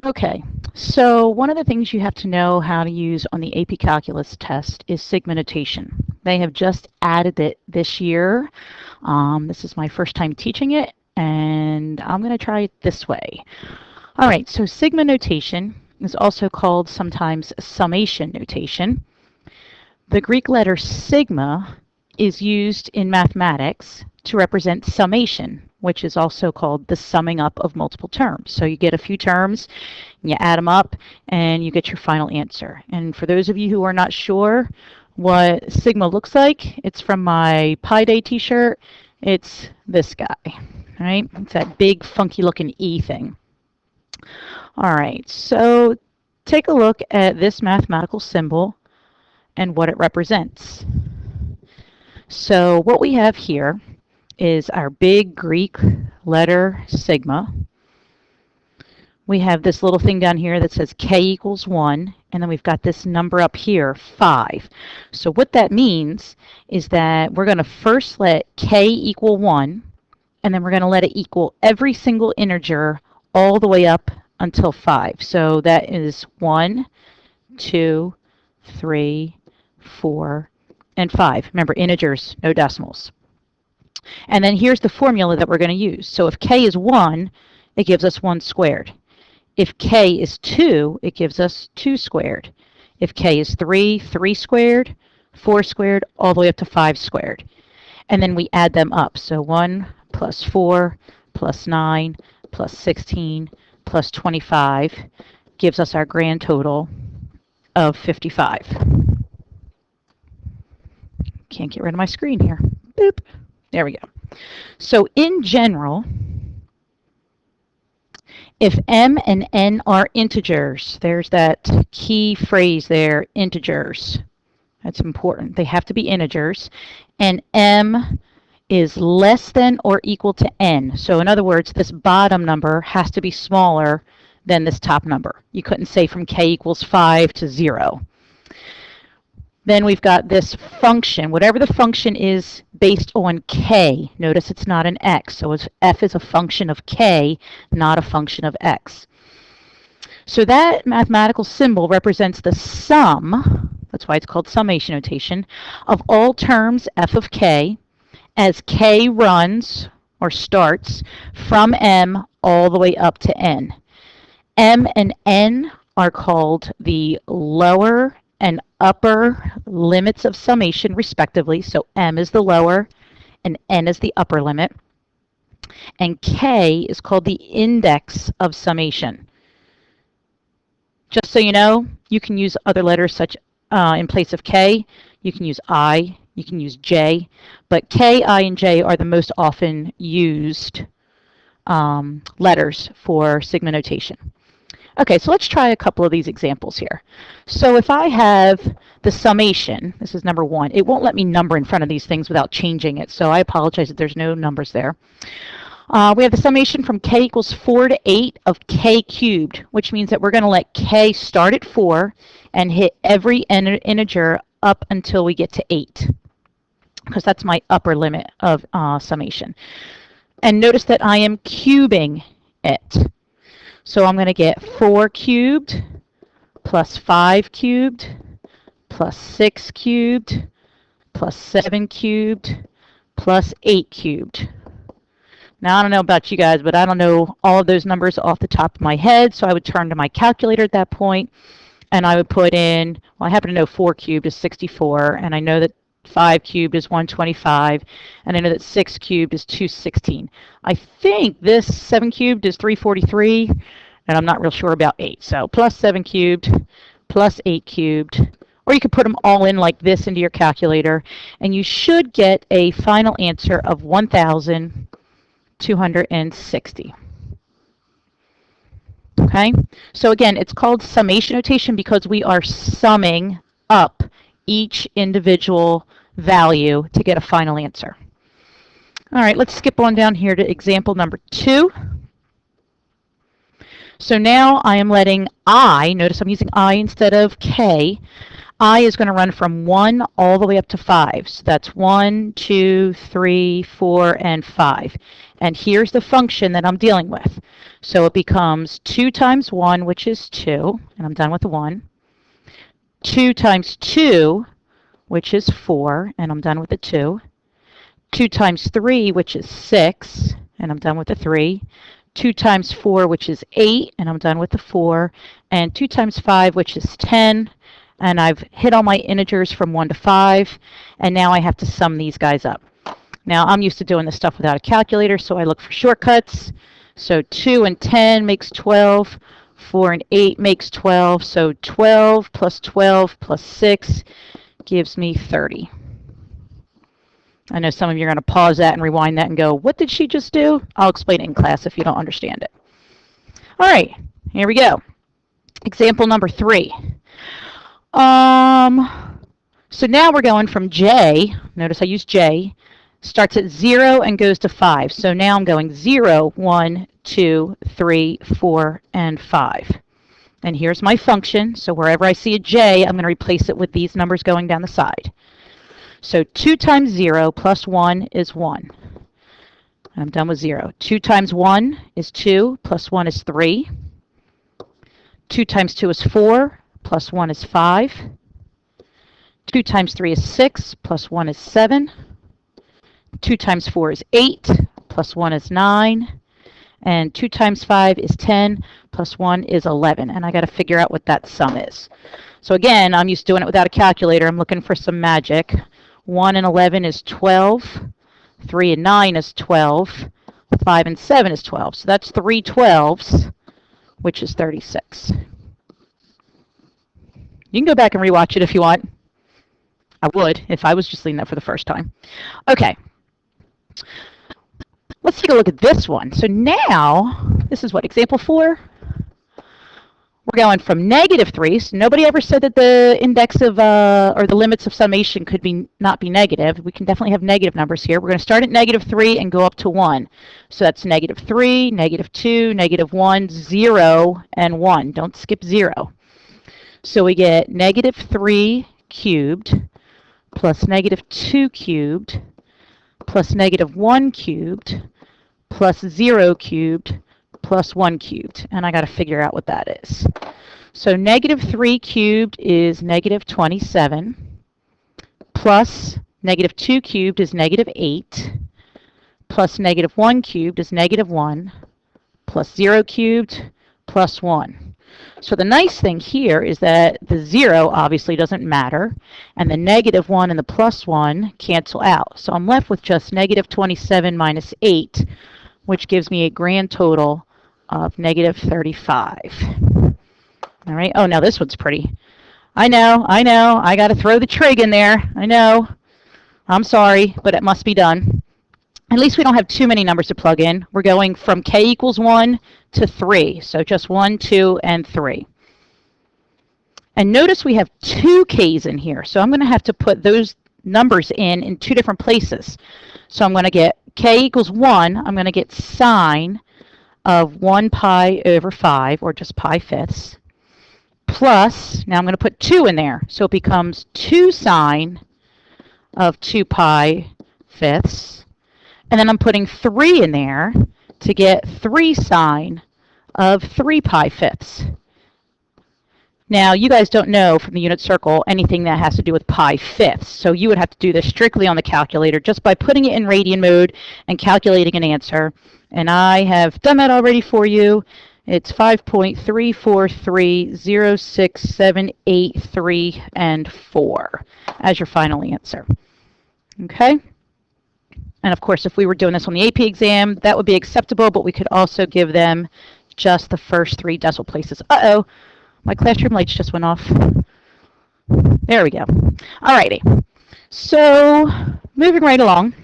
Okay, so one of the things you have to know how to use on the AP Calculus test is sigma notation. They have just added it this year. This is my first time teaching it, and I'm going to try it this way. All right, so sigma notation is also called sometimes summation notation. The Greek letter sigma is used in mathematics to represent summation, which is also called the summing up of multiple terms. So you get a few terms, and you add them up, and you get your final answer. And for those of you who are not sure what sigma looks like, it's from my Pi Day t-shirt. It's this guy, right? It's that big funky looking E thing. All right, so take a look at this mathematical symbol and what it represents. So what we have here is our big Greek letter sigma. We have this little thing down here that says k equals 1, and then we've got this number up here, 5. So what that means is that we're going to first let k equal 1, and then we're going to let it equal every single integer all the way up until 5. So that is 1, 2, 3, 4, and 5. Remember, integers, no decimals. And then here's the formula that we're going to use. So if k is 1, it gives us 1 squared. If k is 2, it gives us 2 squared. If k is 3, 3 squared, 4 squared, all the way up to 5 squared. And then we add them up. So 1 plus 4 plus 9 plus 16 plus 25 gives us our grand total of 55. Can't get rid of my screen here. Boop. There we go. So in general, if m and n are integers, there's that key phrase there, integers. That's important. They have to be integers. And m is less than or equal to n. So in other words, this bottom number has to be smaller than this top number. You couldn't say from k equals 5 to 0. Then we've got this function, whatever the function is based on k. Notice it's not an x, so f is a function of k, not a function of x. So that mathematical symbol represents the sum, that's why it's called summation notation, of all terms f of k as k runs or starts from m all the way up to n. M and n are called the lower and upper limits of summation, respectively. So m is the lower and n is the upper limit. And k is called the index of summation. Just so you know, you can use other letters such in place of k. You can use I, you can use j, but k, I, and j are the most often used letters for sigma notation. Okay, so let's try a couple of these examples here. So if I have the summation, this is number 1, it won't let me number in front of these things without changing it, so I apologize that there's no numbers there. We have the summation from k equals 4 to 8 of k cubed, which means that we're going to let k start at 4 and hit every integer up until we get to 8, because that's my upper limit of summation. And notice that I am cubing it. So I'm going to get 4 cubed plus 5 cubed plus 6 cubed plus 7 cubed plus 8 cubed. Now, I don't know about you guys, but I don't know all of those numbers off the top of my head, so I would turn to my calculator at that point, and I would put in, well, I happen to know 4 cubed is 64, and I know that 5 cubed is 125, and I know that 6 cubed is 216. I think this 7 cubed is 343, and I'm not real sure about 8. So plus 7 cubed, plus 8 cubed, or you could put them all in like this into your calculator, and you should get a final answer of 1,260. Okay, so again, it's called summation notation because we are summing up each individual value to get a final answer. All right, let's skip on down here to example number 2. So now I am letting I, notice I'm using I instead of k, I is going to run from 1 all the way up to 5. So that's 1, 2, 3, 4, and 5. And here's the function that I'm dealing with. So it becomes 2 times 1, which is 2, and I'm done with the 1. 2 times 2, which is 4, and I'm done with the 2. 2 times 3, which is 6, and I'm done with the 3. 2 times 4, which is 8, and I'm done with the 4. And 2 times 5, which is 10, and I've hit all my integers from 1 to 5, and now I have to sum these guys up. Now, I'm used to doing this stuff without a calculator, so I look for shortcuts. So 2 and 10 makes 12. 4 and 8 makes 12. So 12 plus 6 gives me 30. I know some of you are going to pause that and rewind that and go, what did she just do? I'll explain it in class if you don't understand it. All right, here we go. Example number 3. So now we're going from J. Notice I use J. Starts at 0 and goes to 5. So now I'm going 0, 1, 2, 3, 4, and 5. And here's my function. So wherever I see a J, I'm going to replace it with these numbers going down the side. So 2 times 0 plus 1 is 1. And I'm done with 0. 2 times 1 is 2, plus 1 is 3. 2 times 2 is 4, plus 1 is 5. 2 times 3 is 6, plus 1 is 7. 2 times 4 is 8, plus 1 is 9. And 2 times 5 is 10, plus 1 is 11. And I got to figure out what that sum is. So again, I'm used to doing it without a calculator. I'm looking for some magic. 1 and 11 is 12. 3 and 9 is 12. 5 and 7 is 12. So that's 3 12s, which is 36. You can go back and rewatch it if you want. I would if I was just seeing that for the first time. Okay. Let's take a look at this one. So now, this is what, example 4? We're going from -3. So nobody ever said that the index of, or the limits of summation could not be negative. We can definitely have negative numbers here. We're going to start at -3 and go up to 1. So that's -3, -2, -1, 0, and 1. Don't skip 0. So we get -3 cubed plus -2 cubed plus -1 cubed plus 0 cubed plus 1 cubed. And I got to figure out what that is. So -3 cubed is -27 plus -2 cubed is -8 plus -1 cubed is -1 plus 0 cubed plus 1. So the nice thing here is that the 0 obviously doesn't matter, and the -1 and the +1 cancel out. So I'm left with just -27 minus 8, which gives me a grand total of -35. All right. Oh, now this one's pretty. I know. I got to throw the trig in there. I know. I'm sorry, but it must be done. At least we don't have too many numbers to plug in. We're going from k equals 1 to 3. So just 1, 2, and 3. And notice we have 2 k's in here. So I'm going to have to put those numbers in 2 different places. So I'm going to get k equals 1. I'm going to get sine of 1 pi over 5, or just pi fifths, plus, now I'm going to put 2 in there. So it becomes 2 sine of 2 pi fifths. And then I'm putting 3 in there to get 3 sine of 3 pi fifths. Now, you guys don't know from the unit circle anything that has to do with pi fifths. So you would have to do this strictly on the calculator just by putting it in radian mode and calculating an answer. And I have done that already for you. It's 5.3430678 and 4 as your final answer. Okay? And of course, if we were doing this on the AP exam, that would be acceptable, but we could also give them just the first 3 decimal places. Uh-oh, my classroom lights just went off. There we go. All righty. So moving right along.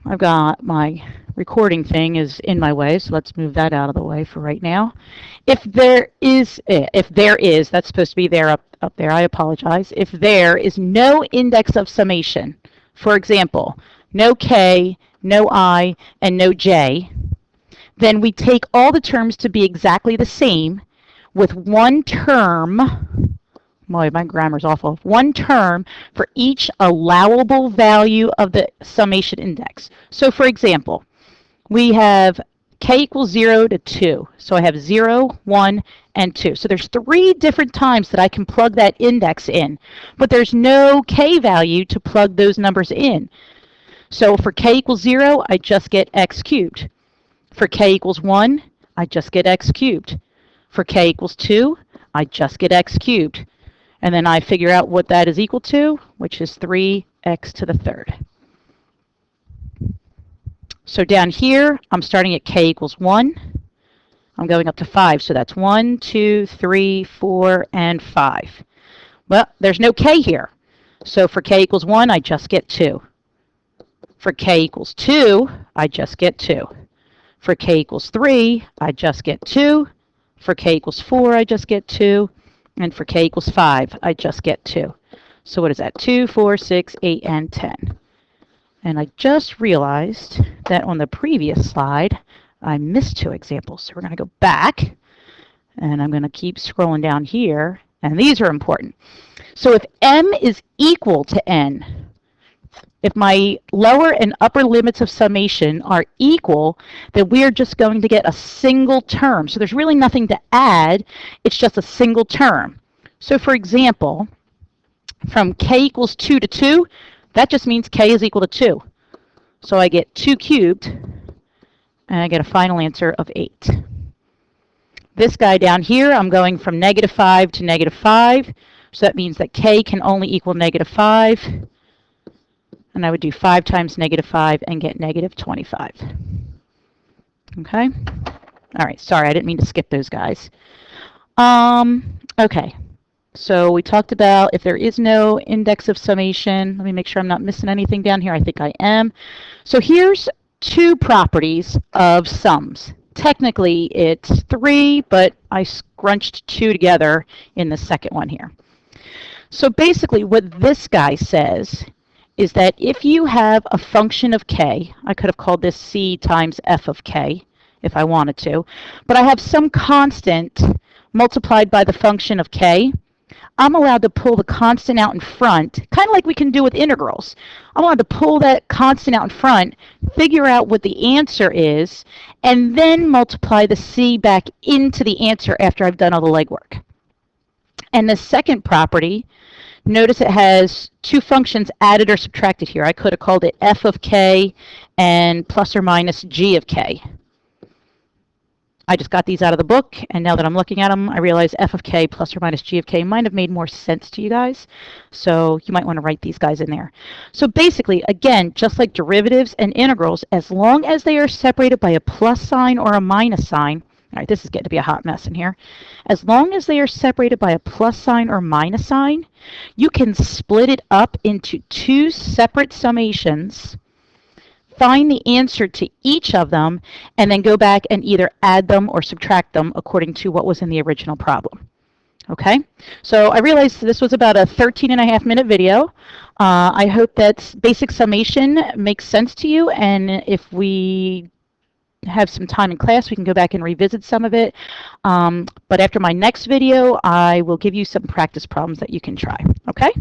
I've got my recording thing is in my way, so let's move that out of the way for right now. If there is, that's supposed to be there up there, I apologize. If there is no index of summation, for example, no k, no I, and no j, then we take all the terms to be exactly the same with one term boy, my grammar's awful, one term for each allowable value of the summation index. So for example, we have k equals 0 to 2. So I have 0, 1, and 2. So there's 3 different times that I can plug that index in, but there's no k value to plug those numbers in. So for k equals 0, I just get x cubed. For k equals 1, I just get x cubed. For k equals 2, I just get x cubed. And then I figure out what that is equal to, which is 3x to the third. So down here, I'm starting at k equals 1. I'm going up to 5, so that's 1, 2, 3, 4, and 5. Well, there's no k here. So for k equals 1, I just get 2. For k equals 2, I just get 2. For k equals 3, I just get 2. For k equals 4, I just get 2. And for k equals 5, I just get 2. So what is that? 2, 4, 6, 8, and 10. And I just realized that on the previous slide, I missed 2 examples. So we're going to go back, and I'm going to keep scrolling down here. And these are important. So if m is equal to n, if my lower and upper limits of summation are equal, then we're just going to get a single term. So there's really nothing to add. It's just a single term. So for example, from k equals 2 to 2, that just means k is equal to 2. So I get 2 cubed, and I get a final answer of 8. This guy down here, I'm going from -5 to -5. So that means that k can only equal -5. And I would do 5 times -5 and get -25. Okay? All right, sorry, I didn't mean to skip those guys. Okay, so we talked about if there is no index of summation. Let me make sure I'm not missing anything down here. I think I am. So here's 2 properties of sums. Technically, it's 3, but I scrunched 2 together in the second one here. So basically, what this guy says is that if you have a function of k, I could have called this c times f of k if I wanted to, but I have some constant multiplied by the function of k, I'm allowed to pull the constant out in front, kind of like we can do with integrals. I'm allowed to pull that constant out in front, figure out what the answer is, and then multiply the c back into the answer after I've done all the legwork. And the second property, notice it has 2 functions added or subtracted here. I could have called it f of k and plus or minus g of k. I just got these out of the book, and now that I'm looking at them, I realize f of k plus or minus g of k might have made more sense to you guys. So you might want to write these guys in there. So basically, again, just like derivatives and integrals, as long as they are separated by a plus sign or a minus sign, all right, this is getting to be a hot mess in here. As long as they are separated by a plus sign or minus sign, you can split it up into 2 separate summations, find the answer to each of them, and then go back and either add them or subtract them according to what was in the original problem. Okay, so I realized this was about a 13.5-minute video. I hope that basic summation makes sense to you, and if we have some time in class, we can go back and revisit some of it. But after my next video, I will give you some practice problems that you can try. Okay?